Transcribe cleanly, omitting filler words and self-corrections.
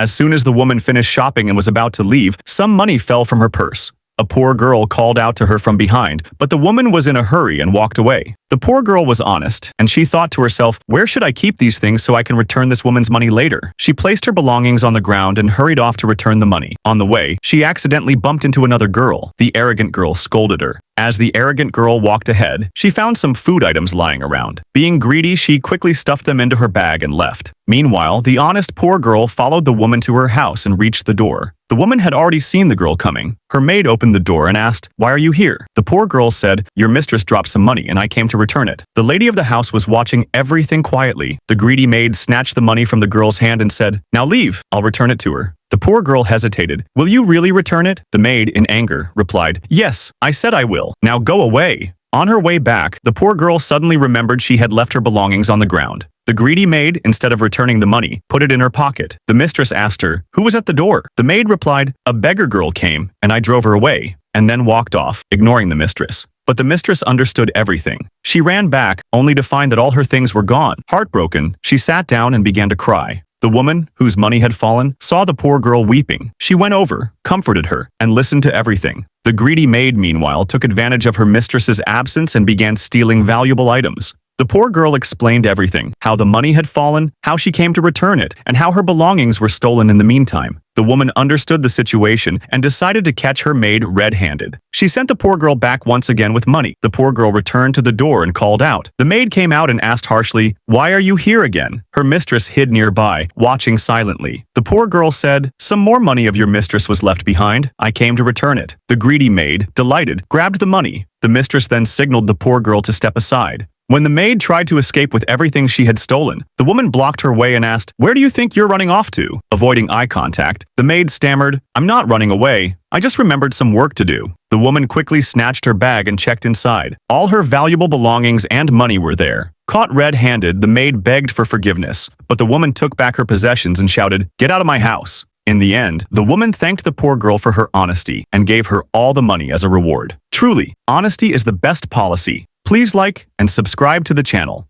As soon as the woman finished shopping and was about to leave, some money fell from her purse. A poor girl called out to her from behind, but the woman was in a hurry and walked away. The poor girl was honest, and she thought to herself, where should I keep these things so I can return this woman's money later? She placed her belongings on the ground and hurried off to return the money. On the way, she accidentally bumped into another girl. The arrogant girl scolded her. As the arrogant girl walked ahead, she found some food items lying around. Being greedy, she quickly stuffed them into her bag and left. Meanwhile, the honest poor girl followed the woman to her house and reached the door. The woman had already seen the girl coming. Her maid opened the door and asked, "Why are you here?" The poor girl said, "Your mistress dropped some money and I came to return it." The lady of the house was watching everything quietly. The greedy maid snatched the money from the girl's hand and said, "Now leave, I'll return it to her." The poor girl hesitated. "Will you really return it?" The maid, in anger, replied, "Yes, I said I will. Now go away." On her way back, the poor girl suddenly remembered she had left her belongings on the ground. The greedy maid, instead of returning the money, put it in her pocket. The mistress asked her, "Who was at the door?" The maid replied, "A beggar girl came, and I drove her away," and then walked off, ignoring the mistress. But the mistress understood everything. She ran back, only to find that all her things were gone. Heartbroken, she sat down and began to cry. The woman, whose money had fallen, saw the poor girl weeping. She went over, comforted her, and listened to everything. The greedy maid, meanwhile, took advantage of her mistress's absence and began stealing valuable items. The poor girl explained everything, how the money had fallen, how she came to return it, and how her belongings were stolen in the meantime. The woman understood the situation and decided to catch her maid red-handed. She sent the poor girl back once again with money. The poor girl returned to the door and called out. The maid came out and asked harshly, "Why are you here again?" Her mistress hid nearby, watching silently. The poor girl said, "Some more money of your mistress was left behind. I came to return it." The greedy maid, delighted, grabbed the money. The mistress then signaled the poor girl to step aside. When the maid tried to escape with everything she had stolen, the woman blocked her way and asked, "Where do you think you're running off to?" Avoiding eye contact, the maid stammered, "I'm not running away. I just remembered some work to do." The woman quickly snatched her bag and checked inside. All her valuable belongings and money were there. Caught red-handed, the maid begged for forgiveness, but the woman took back her possessions and shouted, "Get out of my house." In the end, the woman thanked the poor girl for her honesty and gave her all the money as a reward. Truly, honesty is the best policy. Please like and subscribe to the channel.